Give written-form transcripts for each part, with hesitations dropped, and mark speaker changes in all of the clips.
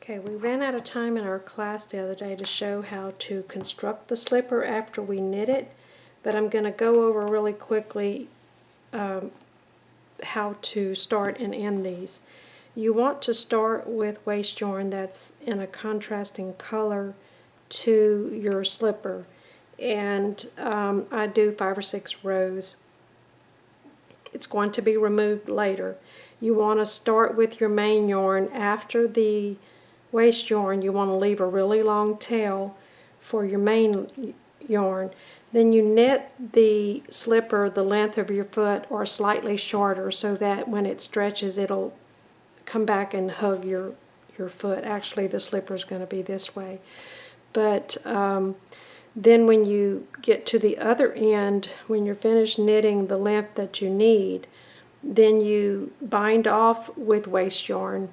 Speaker 1: Okay, we ran out of time in our class the other day to show how to construct the slipper after we knit it, but I'm going to go over really quickly how to start and end these. You want to start with waste yarn that's in a contrasting color to your slipper, and I do 5 or 6 rows. It's going to be removed later. You want to start with your main yarn. After the waste yarn, you want to leave a really long tail for your main yarn. Then you knit the slipper the length of your foot or slightly shorter so that when it stretches it'll come back and hug your foot. Actually, the slipper is going to be this way. But then when you get to the other end, when you're finished knitting the length that you need, then you bind off with waste yarn,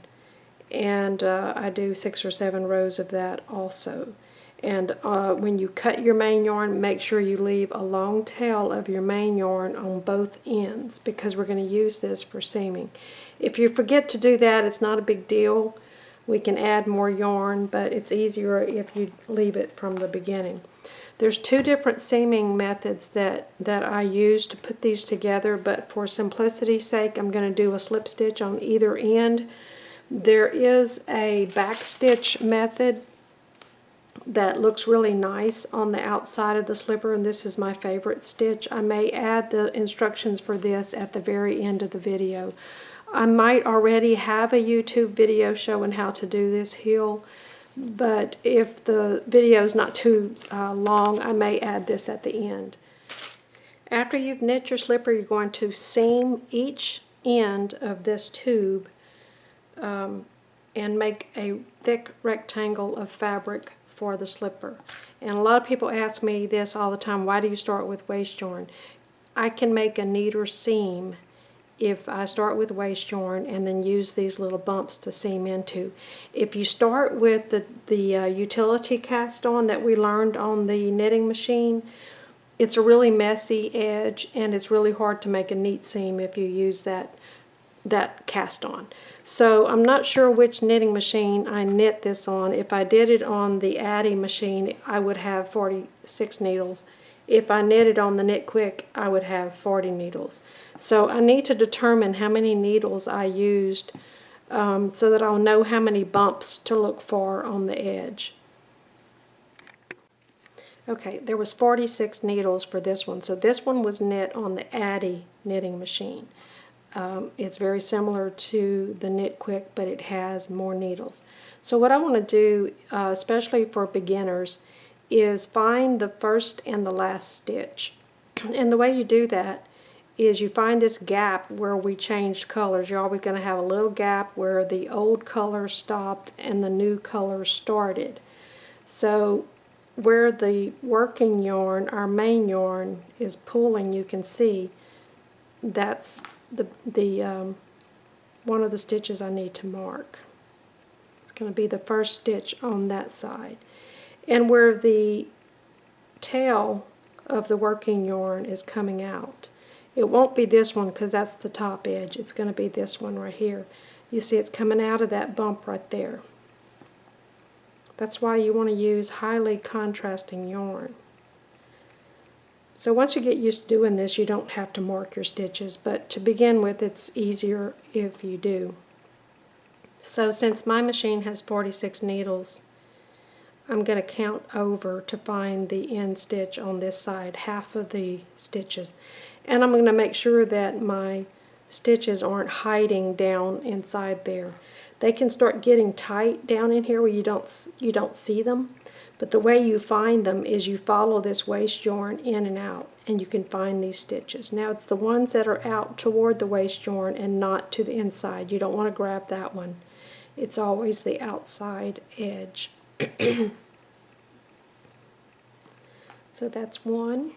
Speaker 1: and I do 6 or 7 rows of that also. And when you cut your main yarn, make sure you leave a long tail of your main yarn on both ends, because we're going to use this for seaming. If you forget to do that, it's not a big deal. We can add more yarn, but it's easier if you leave it from the beginning. There's 2 different seaming methods that I use to put these together, but for simplicity's sake, I'm going to do a slip stitch on either end. There is a back stitch method that looks really nice on the outside of the slipper, and this is my favorite stitch. I may add the instructions for this at the very end of the video. I might already have a YouTube video showing how to do this heel, but if the video is not too long, I may add this at the end. After you've knit your slipper, you're going to seam each end of this tube and make a thick rectangle of fabric for the slipper. And a lot of people ask me this all the time: why do you start with waste yarn? I can make a neater seam if I start with waste yarn and then use these little bumps to seam into. If you start with the utility cast on that we learned on the knitting machine, it's a really messy edge and it's really hard to make a neat seam if you use that cast on. So I'm not sure which knitting machine I knit this on. If I did it on the Addi machine, I would have 46 needles. If I knitted on the Knit Quick, I would have 40 needles. So I need to determine how many needles I used so that I'll know how many bumps to look for on the edge. Okay, there was 46 needles for this one. So this one was knit on the Addi knitting machine. It's very similar to the Knit Quick, but it has more needles. So what I want to do, especially for beginners, is find the first and the last stitch. And the way you do that is you find this gap where we changed colors. You're always going to have a little gap where the old color stopped and the new color started. So where the working yarn, our main yarn, is pulling, you can see that's one of the stitches I need to mark. It's going to be the first stitch on that side. And where the tail of the working yarn is coming out, it won't be this one because that's the top edge. It's going to be this one right here. You see it's coming out of that bump right there. That's why you want to use highly contrasting yarn. So once you get used to doing this, you don't have to mark your stitches, but to begin with, it's easier if you do. So since my machine has 46 needles, I'm going to count over to find the end stitch on this side, half of the stitches. And I'm going to make sure that my stitches aren't hiding down inside there. They can start getting tight down in here where you don't see them. But the way you find them is you follow this waste yarn in and out, and you can find these stitches. Now it's the ones that are out toward the waste yarn and not to the inside. You don't want to grab that one. It's always the outside edge. So that's one.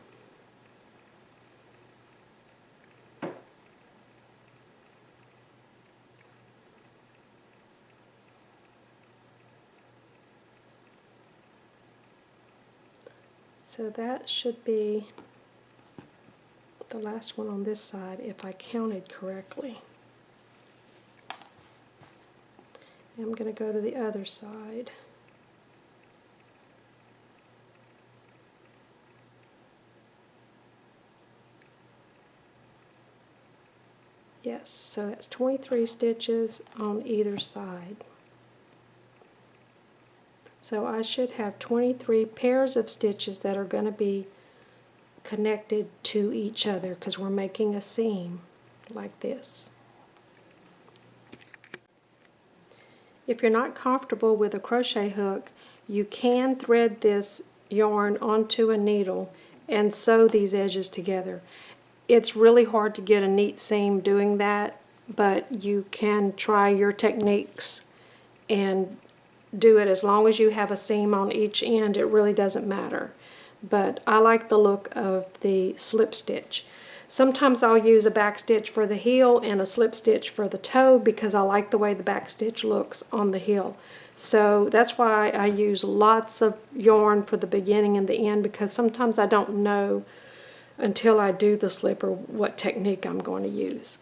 Speaker 1: So that should be the last one on this side if I counted correctly. I'm going to go to the other side. Yes, so that's 23 stitches on either side. So I should have 23 pairs of stitches that are going to be connected to each other because we're making a seam like this. If you're not comfortable with a crochet hook, you can thread this yarn onto a needle and sew these edges together. It's really hard to get a neat seam doing that, but you can try your techniques and do it as long as you have a seam on each end. It really doesn't matter. But I like the look of the slip stitch. Sometimes I'll use a back stitch for the heel and a slip stitch for the toe because I like the way the back stitch looks on the heel. So that's why I use lots of yarn for the beginning and the end, because sometimes I don't know until I do the slipper what technique I'm going to use.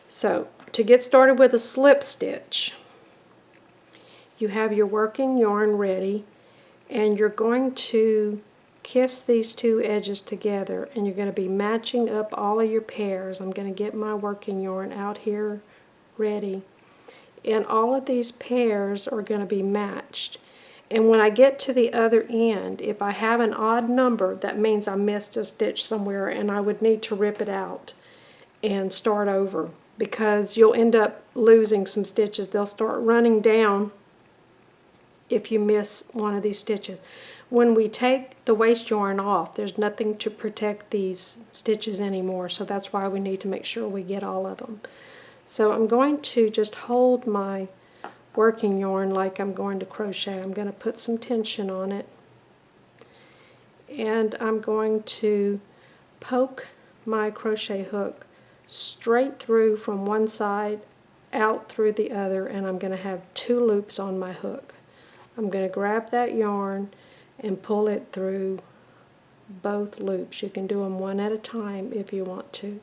Speaker 1: So to get started with a slip stitch, you have your working yarn ready, and you're going to kiss these two edges together, and you're going to be matching up all of your pairs. I'm going to get my working yarn out here ready, and all of these pairs are going to be matched. And when I get to the other end, if I have an odd number, that means I missed a stitch somewhere and I would need to rip it out and start over, because you'll end up losing some stitches. They'll start running down if you miss one of these stitches. When we take the waste yarn off, there's nothing to protect these stitches anymore, so that's why we need to make sure we get all of them. So I'm going to just hold my working yarn like I'm going to crochet. I'm going to put some tension on it, and I'm going to poke my crochet hook straight through from one side out through the other, and I'm going to have 2 loops on my hook. I'm going to grab that yarn and pull it through both loops. You can do them one at a time if you want to.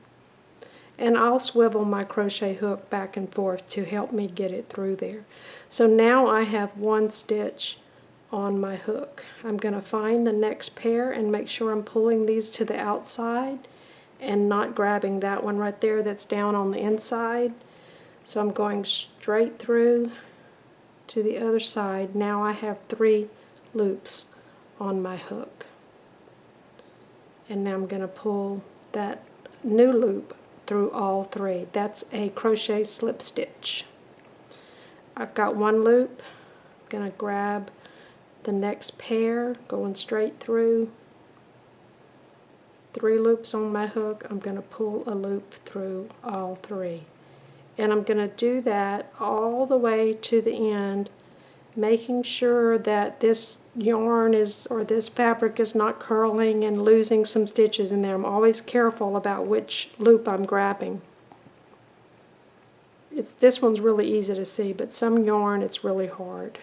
Speaker 1: And I'll swivel my crochet hook back and forth to help me get it through there. So now I have 1 stitch on my hook. I'm going to find the next pair and make sure I'm pulling these to the outside and not grabbing that one right there that's down on the inside. So I'm going straight through to the other side. Now I have 3 loops on my hook. And now I'm going to pull that new loop through all 3. That's a crochet slip stitch. I've got 1 loop. I'm going to grab the next pair, going straight through. 3 loops on my hook. I'm going to pull a loop through all 3. And I'm going to do that all the way to the end, making sure that this yarn is, or this fabric is not curling and losing some stitches in there. I'm always careful about which loop I'm grabbing. This one's really easy to see, but some yarn it's really hard.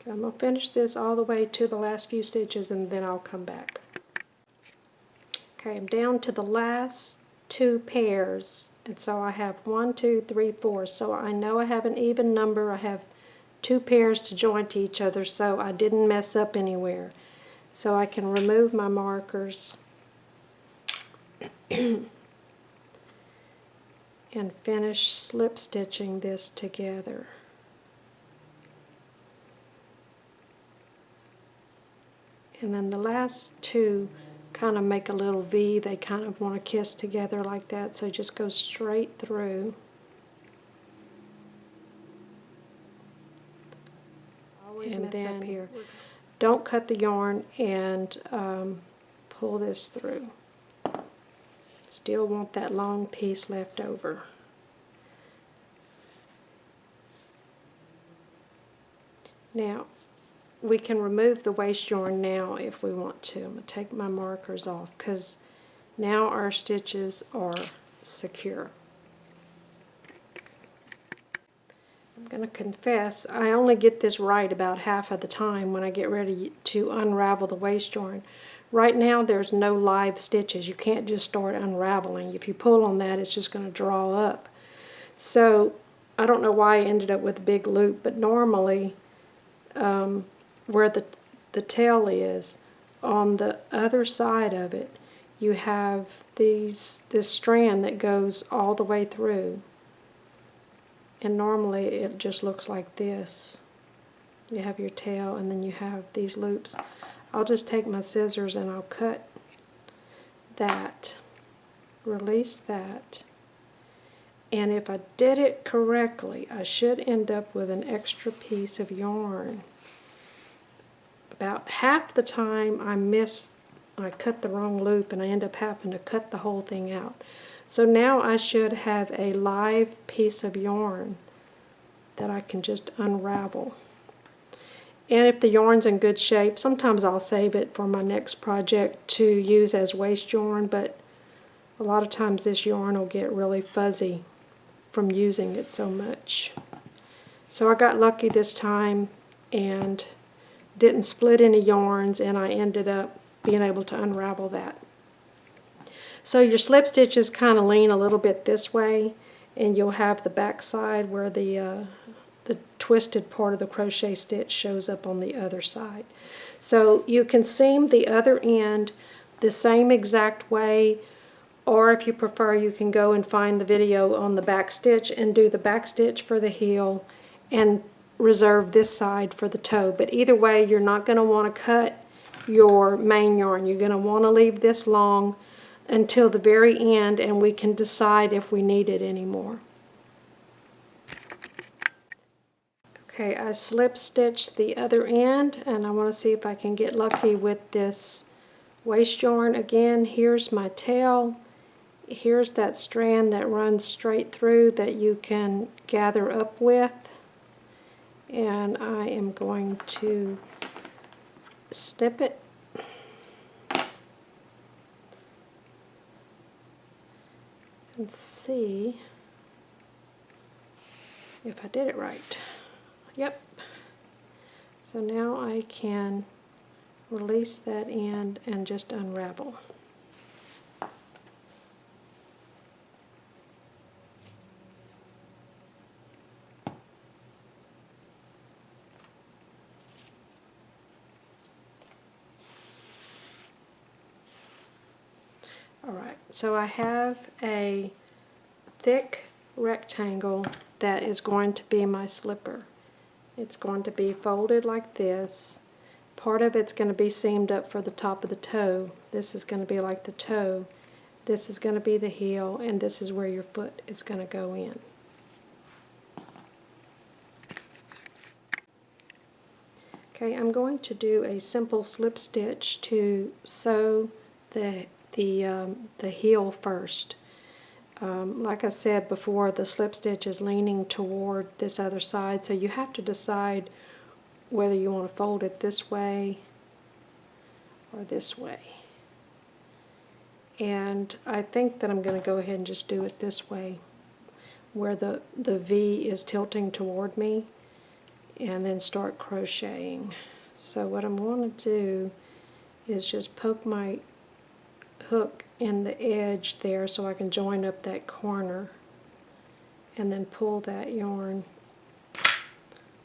Speaker 1: Okay, I'm going to finish this all the way to the last few stitches, and then I'll come back. Okay, I'm down to the last 2 pairs, and so I have 1, 2, 3, 4. So I know I have an even number. I have 2 pairs to join to each other, so I didn't mess up anywhere. So I can remove my markers and finish slip stitching this together. And then the last 2 kind of make a little V. They kind of want to kiss together like that, so just go straight through. Always and mess up here. Don't cut the yarn and pull this through. Still want that long piece left over. Now, we can remove the waste yarn now if we want to. I'm going to take my markers off because now our stitches are secure. I'm going to confess, I only get this right about half of the time when I get ready to unravel the waist yarn. Right now there's no live stitches. You can't just start unraveling. If you pull on that, it's just going to draw up. So I don't know why I ended up with a big loop, but normally where the tail is, on the other side of it, you have this strand that goes all the way through. And normally it just looks like this. You have your tail and then you have these loops. I'll just take my scissors and I'll cut that, release that, and if I did it correctly, I should end up with an extra piece of yarn. About half the time I cut the wrong loop and I end up having to cut the whole thing out. So now I should have a live piece of yarn that I can just unravel. And if the yarn's in good shape, sometimes I'll save it for my next project to use as waste yarn, but a lot of times this yarn will get really fuzzy from using it so much. So I got lucky this time and didn't split any yarns, and I ended up being able to unravel that. So your slip stitches kind of lean a little bit this way, and you'll have the back side where the twisted part of the crochet stitch shows up on the other side. So you can seam the other end the same exact way, or if you prefer, you can go and find the video on the back stitch and do the back stitch for the heel and reserve this side for the toe. But either way, you're not going to want to cut your main yarn. You're going to want to leave this long until the very end, and we can decide if we need it anymore. Okay, I slip stitched the other end, and I want to see if I can get lucky with this waste yarn. Again, here's my tail. Here's that strand that runs straight through that you can gather up with. And I am going to snip it. And see if I did it right. Yep. So now I can release that end and just unravel. Alright, so I have a thick rectangle that is going to be my slipper. It's going to be folded like this. Part of it's going to be seamed up for the top of the toe. This is going to be like the toe. This is going to be the heel, and this is where your foot is going to go in. Okay, I'm going to do a simple slip stitch to sew the heel first. Like I said before, the slip stitch is leaning toward this other side, so you have to decide whether you want to fold it this way or this way. And I think that I'm going to go ahead and just do it this way, where the V is tilting toward me, and then start crocheting. So what I'm going to do is just poke my hook in the edge there so I can join up that corner, and then pull that yarn,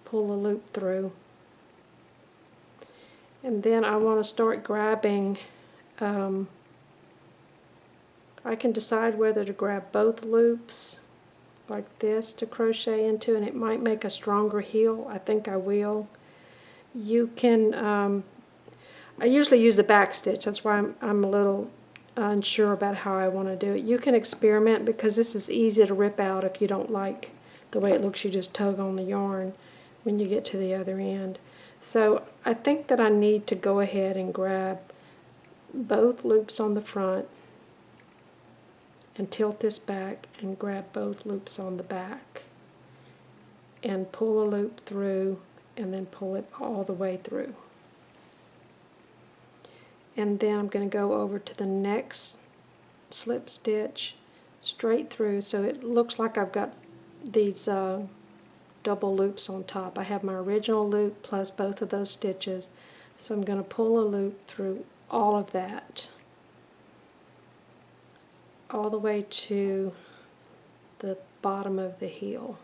Speaker 1: pull a loop through, and then I want to start grabbing. I can decide whether to grab both loops like this to crochet into, and it might make a stronger heel. I think I will. You can I usually use the back stitch, that's why I'm a little unsure about how I want to do it. You can experiment, because this is easy to rip out. If you don't like the way it looks, you just tug on the yarn when you get to the other end. So I think that I need to go ahead and grab both loops on the front and tilt this back and grab both loops on the back and pull a loop through and then pull it all the way through. And then I'm going to go over to the next slip stitch straight through, so it looks like I've got these double loops on top. I have my original loop plus both of those stitches, so I'm going to pull a loop through all of that, all the way to the bottom of the heel.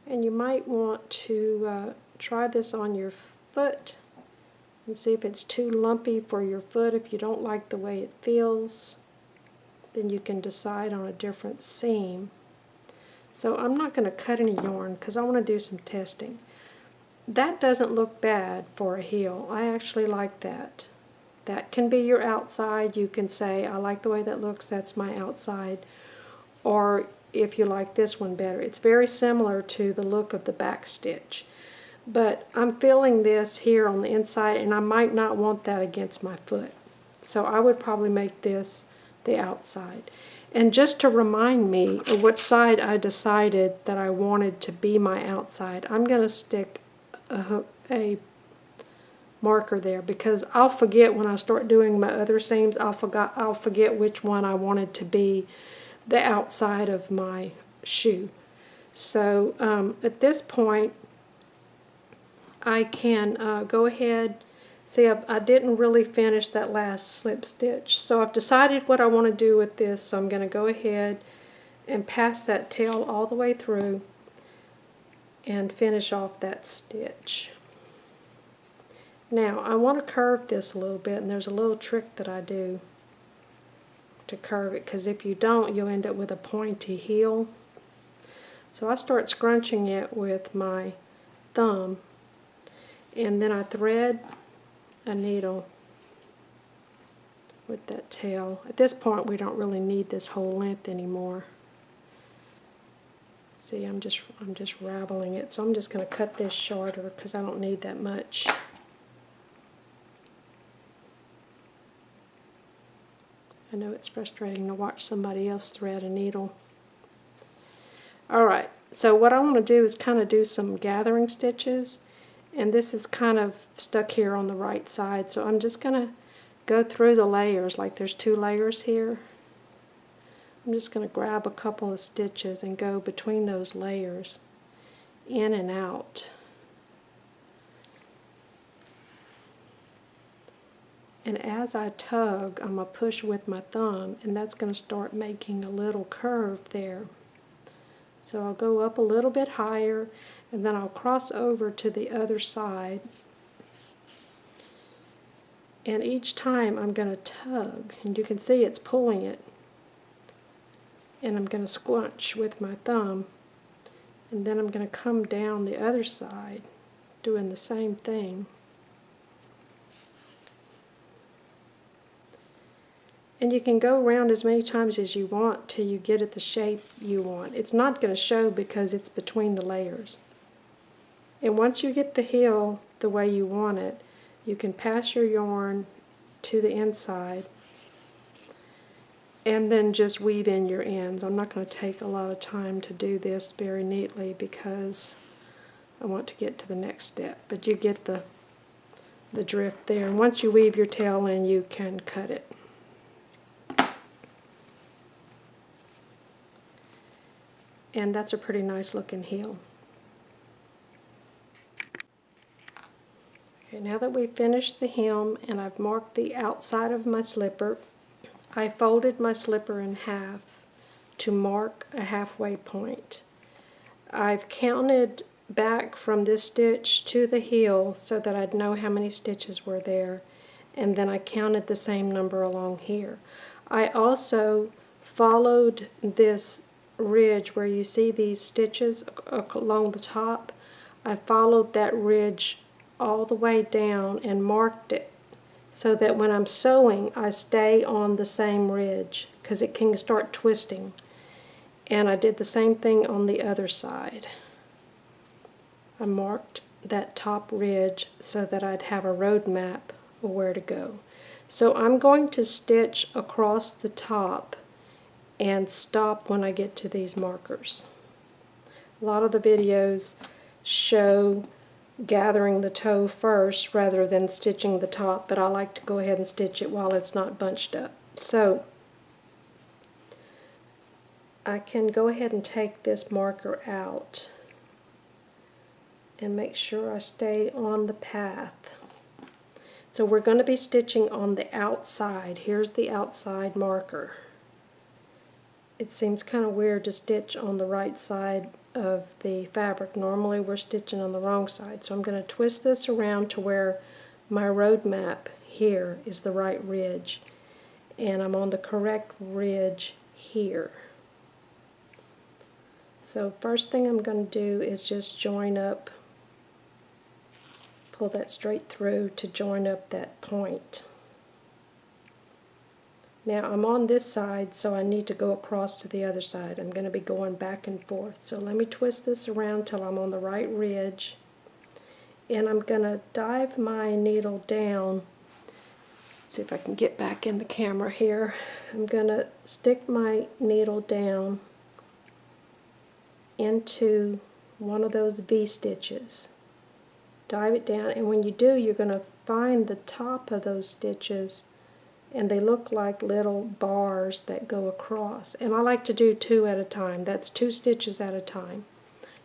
Speaker 1: And you might want to try this on your foot and see if it's too lumpy for your foot. If you don't like the way it feels, then you can decide on a different seam. So I'm not going to cut any yarn because I want to do some testing. That doesn't look bad for a heel. I actually like that. That can be your outside. You can say, I like the way that looks, that's my outside. Or if you like this one better. It's very similar to the look of the back stitch. But I'm feeling this here on the inside, and I might not want that against my foot. So I would probably make this the outside. And just to remind me of which side I decided that I wanted to be my outside, I'm going to stick a marker there, because I'll forget when I start doing my other seams. I'll forget which one I wanted to be the outside of my shoe. So at this point, I can go ahead. See, I didn't really finish that last slip stitch, so I've decided what I want to do with this. So I'm going to go ahead and pass that tail all the way through and finish off that stitch. Now I want to curve this a little bit, and there's a little trick that I do to curve it, because if you don't, you'll end up with a pointy heel. So I start scrunching it with my thumb, and then I thread a needle with that tail. At this point, we don't really need this whole length anymore. See, I'm just raveling it, so I'm just going to cut this shorter because I don't need that much. I know it's frustrating to watch somebody else thread a needle. Alright, so what I want to do is kind of do some gathering stitches, and this is kind of stuck here on the right side, so I'm just going to go through the layers, like there's 2 layers here. I'm just going to grab a couple of stitches and go between those layers, in and out. And as I tug, I'm going to push with my thumb, and that's going to start making a little curve there. So I'll go up a little bit higher, and then I'll cross over to the other side. And each time I'm going to tug, and you can see it's pulling it. And I'm going to squunch with my thumb, and then I'm going to come down the other side, doing the same thing. And you can go around as many times as you want till you get it the shape you want. It's not going to show because it's between the layers. And once you get the heel the way you want it, you can pass your yarn to the inside and then just weave in your ends. I'm not going to take a lot of time to do this very neatly because I want to get to the next step. But you get the drift there. And once you weave your tail in, you can cut it. And that's a pretty nice looking heel. Okay, now that we've finished the hem and I've marked the outside of my slipper, I folded my slipper in half to mark a halfway point. I've counted back from this stitch to the heel so that I'd know how many stitches were there, and then I counted the same number along here. I also followed this ridge where you see these stitches along the top. I followed that ridge all the way down and marked it so that when I'm sewing I stay on the same ridge, because it can start twisting. And I did the same thing on the other side. I marked that top ridge so that I'd have a road map of where to go. So I'm going to stitch across the top and stop when I get to these markers. A lot of the videos show gathering the toe first rather than stitching the top, but I like to go ahead and stitch it while it's not bunched up. So I can go ahead and take this marker out and make sure I stay on the path. So we're going to be stitching on the outside. Here's the outside marker. It seems kind of weird to stitch on the right side of the fabric. Normally we're stitching on the wrong side. So I'm going to twist this around to where my road map here is the right ridge. And I'm on the correct ridge here. So first thing I'm going to do is just join up, pull that straight through to join up that point. Now I'm on this side, so I need to go across to the other side. I'm going to be going back and forth. So let me twist this around till I'm on the right ridge. And I'm going to dive my needle down. See if I can get back in the camera here. I'm going to stick my needle down into one of those V-stitches. Dive it down, and when you do, you're going to find the top of those stitches, and they look like little bars that go across. And I like to do 2 at a time. That's 2 stitches at a time.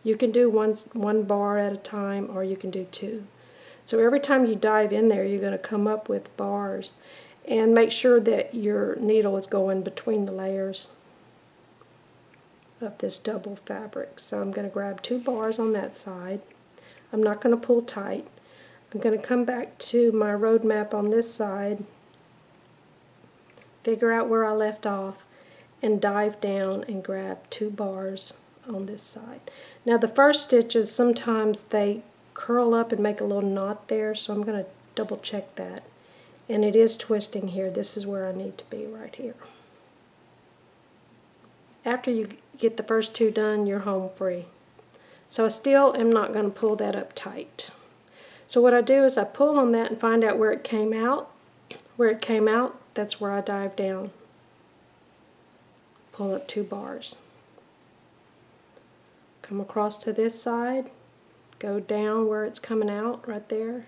Speaker 1: You can do one bar at a time, or you can do 2. So every time you dive in there, you're going to come up with bars. And make sure that your needle is going between the layers of this double fabric. So I'm going to grab 2 bars on that side. I'm not going to pull tight. I'm going to come back to my road map on this side, figure out where I left off, and dive down and grab 2 bars on this side. Now the first stitches, sometimes they curl up and make a little knot there, so I'm going to double check that. And it is twisting here. This is where I need to be, right here. After you get the first 2 done, you're home free. So I still am not going to pull that up tight. So what I do is I pull on that and find out where it came out. Where it came out, that's where I dive down. Pull up 2 bars. Come across to this side, go down where it's coming out, right there.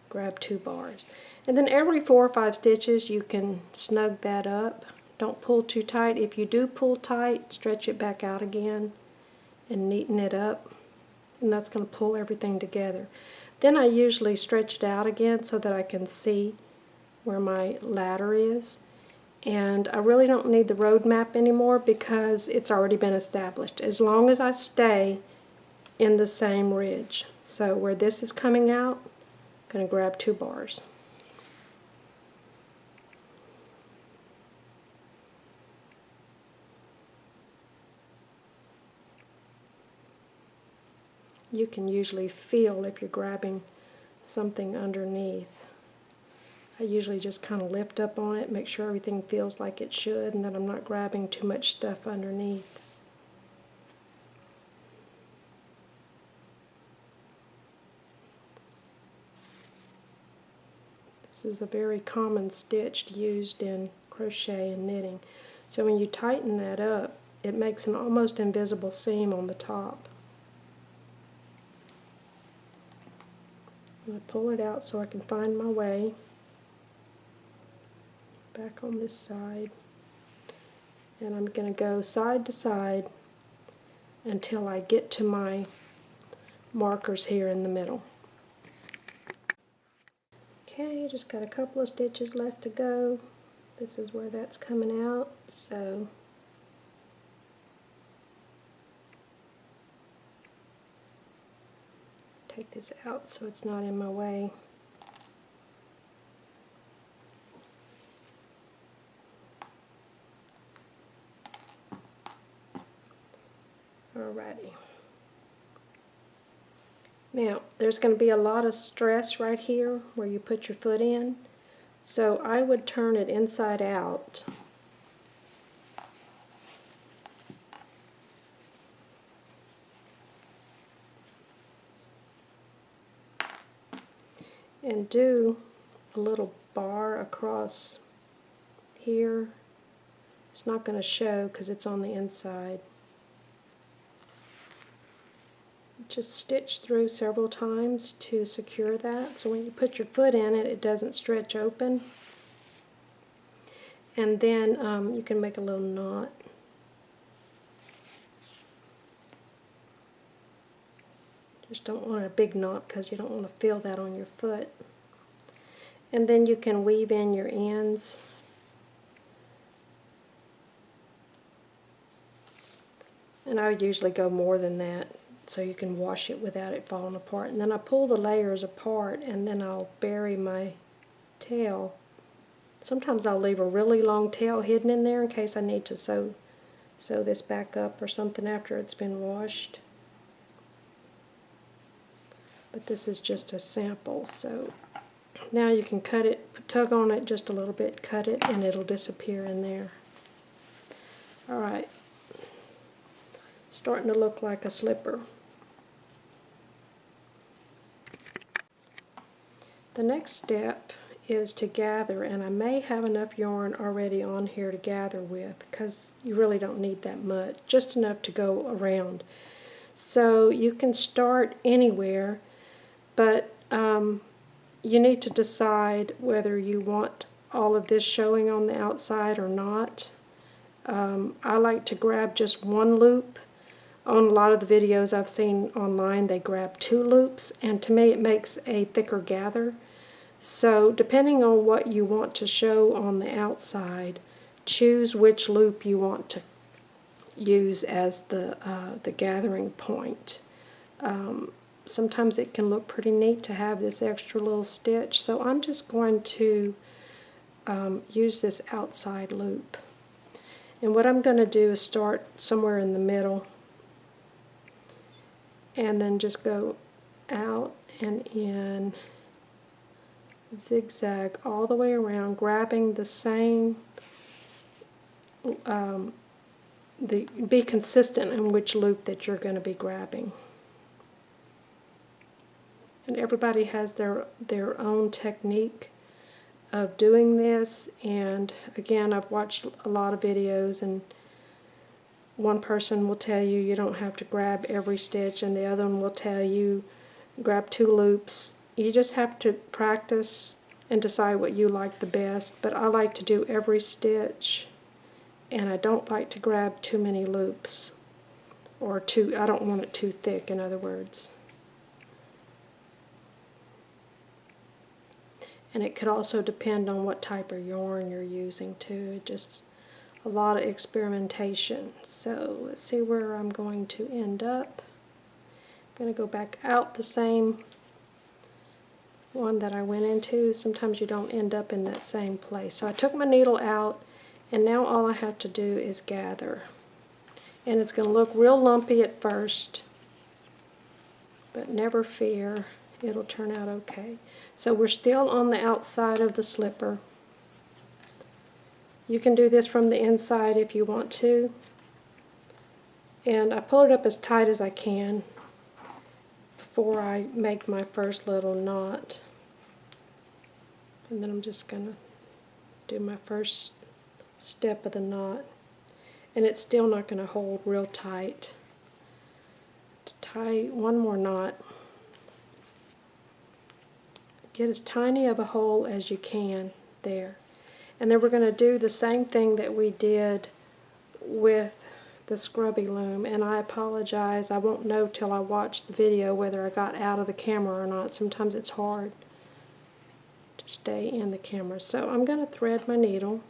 Speaker 1: Grab 2 bars. And then every 4 or 5 stitches you can snug that up. Don't pull too tight. If you do pull tight, stretch it back out again and neaten it up, and that's going to pull everything together. Then I usually stretch it out again so that I can see where my ladder is. And I really don't need the road map anymore because it's already been established, as long as I stay in the same ridge. So where this is coming out, I'm going to grab 2 bars. You can usually feel if you're grabbing something underneath. I usually just kind of lift up on it, make sure everything feels like it should, and that I'm not grabbing too much stuff underneath. This is a very common stitch used in crochet and knitting. So when you tighten that up, it makes an almost invisible seam on the top. I pull it out so I can find my way back on this side, and I'm going to go side to side until I get to my markers here in the middle. Okay, just got a couple of stitches left to go. This is where that's coming out, so take this out so it's not in my way. Alrighty. Now, there's going to be a lot of stress right here where you put your foot in, so I would turn it inside out. And do a little bar across here. It's not going to show because it's on the inside. just stitch through several times to secure that, so when you put your foot in it, it doesn't stretch open. And then you can make a little knot. Just don't want a big knot because you don't want to feel that on your foot. And then you can weave in your ends. And I would usually go more than that so you can wash it without it falling apart. And then I pull the layers apart and then I'll bury my tail. Sometimes I'll leave a really long tail hidden in there in case I need to sew this back up or something after it's been washed. But this is just a sample, so now you can cut it, tug on it just a little bit, cut it, and it'll disappear in there. Alright, starting to look like a slipper. The next step is to gather, and I may have enough yarn already on here to gather with because you really don't need that much, just enough to go around. So you can start anywhere, but you need to decide whether you want all of this showing on the outside or not. I like to grab just one loop. On a lot of the videos I've seen online, they grab 2 loops, and to me it makes a thicker gather. So depending on what you want to show on the outside, choose which loop you want to use as the gathering point. Sometimes it can look pretty neat to have this extra little stitch, so I'm just going to use this outside loop. And what I'm going to do is start somewhere in the middle and then just go out and in, zigzag all the way around, grabbing the same, be consistent in which loop that you're going to be grabbing. And everybody has their own technique of doing this, and again, I've watched a lot of videos, and one person will tell you you don't have to grab every stitch, and the other one will tell you grab 2 loops. You just have to practice and decide what you like the best, but I like to do every stitch, and I don't like to grab too many loops, or I don't want it too thick, in other words. And it could also depend on what type of yarn you're using too. Just a lot of experimentation. So let's see where I'm going to end up. I'm going to go back out the same one that I went into. Sometimes you don't end up in that same place. So I took my needle out, and now all I have to do is gather. And it's going to look real lumpy at first, but never fear, it'll turn out okay. So we're still on the outside of the slipper. You can do this from the inside if you want to. And I pull it up as tight as I can before I make my first little knot. And then I'm just going to do my first step of the knot. And it's still not going to hold real tight. To tie one more knot, get as tiny of a hole as you can there. And then we're going to do the same thing that we did with the scrubby loom. And I apologize, I won't know till I watch the video whether I got out of the camera or not. Sometimes it's hard to stay in the camera. So I'm going to thread my needle.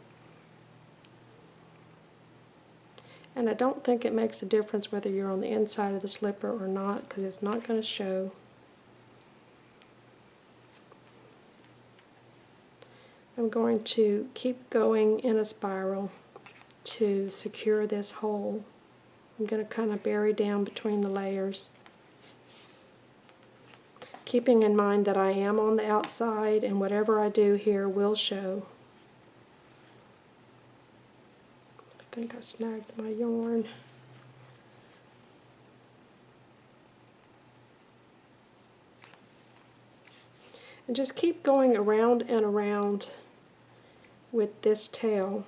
Speaker 1: And I don't think it makes a difference whether you're on the inside of the slipper or not, because it's not going to show. I'm going to keep going in a spiral to secure this hole. I'm going to kind of bury down between the layers, keeping in mind that I am on the outside and whatever I do here will show. I think I snagged my yarn. And just keep going around and around with this tail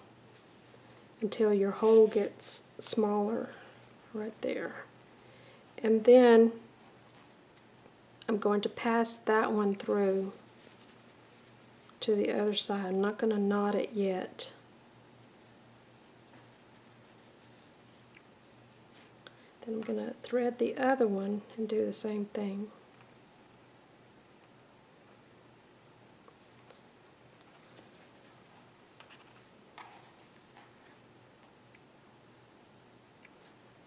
Speaker 1: until your hole gets smaller right there. And then I'm going to pass that one through to the other side. I'm not going to knot it yet. Then I'm going to thread the other one and do the same thing.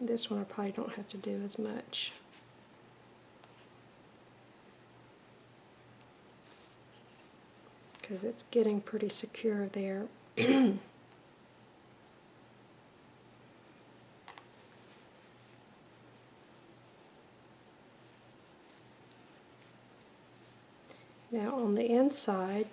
Speaker 1: This one I probably don't have to do as much. Because it's getting pretty secure there. Now on the inside,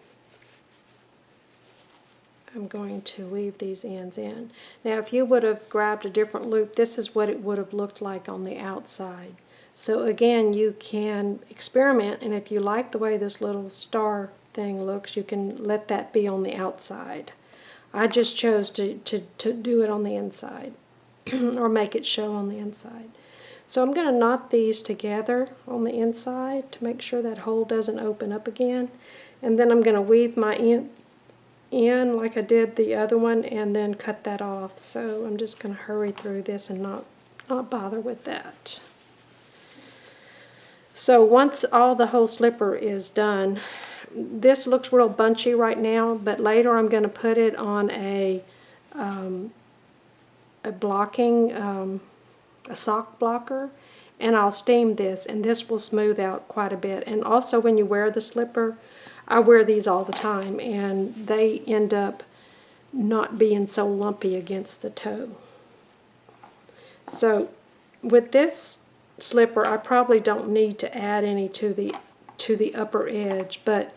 Speaker 1: I'm going to weave these ends in. Now if you would have grabbed a different loop, this is what it would have looked like on the outside. So again, you can experiment, and if you like the way this little star thing looks, you can let that be on the outside. I just chose to do it on the inside or make it show on the inside. So I'm going to knot these together on the inside to make sure that hole doesn't open up again, and then I'm going to weave my ends in like I did the other one and then cut that off. So I'm just going to hurry through this and not bother with that. So once all the whole slipper is done, this looks real bunchy right now, but later I'm going to put it on a blocking, a sock blocker, and I'll steam this, and this will smooth out quite a bit. And also when you wear the slipper, I wear these all the time, and they end up not being so lumpy against the toe. So with this slipper, I probably don't need to add any to the upper edge, but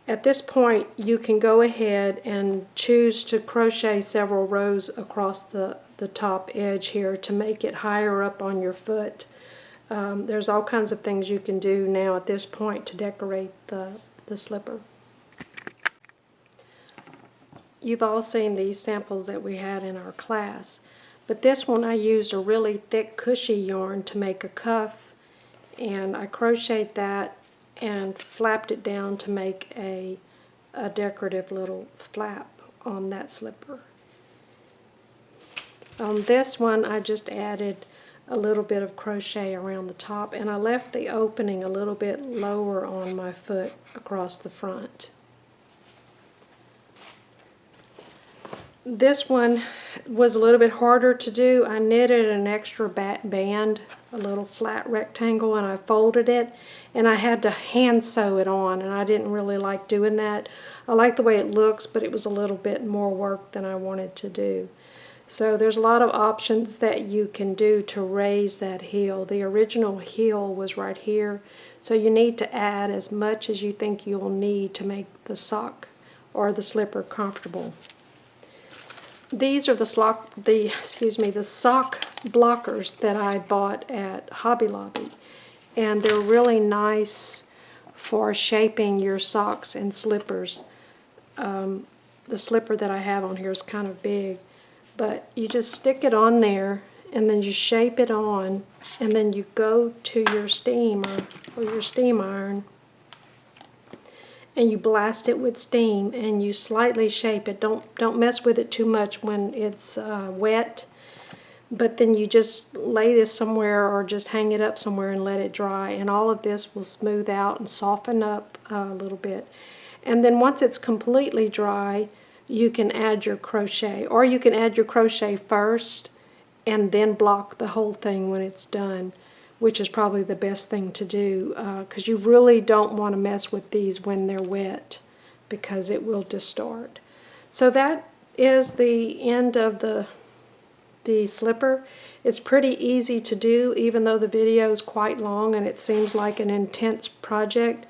Speaker 1: at this point you can go ahead and choose to crochet several rows across the top edge here to make it higher up on your foot. There's all kinds of things you can do now at this point to decorate the slipper. You've all seen these samples that we had in our class, but this one I used a really thick cushy yarn to make a cuff, and I crocheted that and flapped it down to make a decorative little flap on that slipper. On this one I just added a little bit of crochet around the top, and I left the opening a little bit lower on my foot across the front. This one was a little bit harder to do. I knitted an extra band, a little flat rectangle, and I folded it, and I had to hand sew it on, and I didn't really like doing that. I like the way it looks, but it was a little bit more work than I wanted to do. So there's a lot of options that you can do to raise that heel. The original heel was right here, so you need to add as much as you think you'll need to make the sock or the slipper comfortable. These are the sock blockers that I bought at Hobby Lobby, and they're really nice for shaping your socks and slippers. The slipper that I have on here is kind of big, but you just stick it on there and then you shape it on, and then you go to your steamer or your steam iron and you blast it with steam and you slightly shape it. Don't mess with it too much when it's wet, but then you just lay this somewhere or just hang it up somewhere and let it dry, and all of this will smooth out and soften up a little bit. And then once it's completely dry, you can add your crochet, or you can add your crochet first and then block the whole thing when it's done, which is probably the best thing to do, because you really don't want to mess with these when they're wet, because it will distort. So that is the end of the slipper. It's pretty easy to do, even though the video is quite long and it seems like an intense project.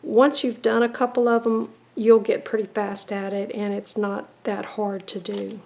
Speaker 1: Once you've done a couple of them, you'll get pretty fast at it, and it's not that hard to do.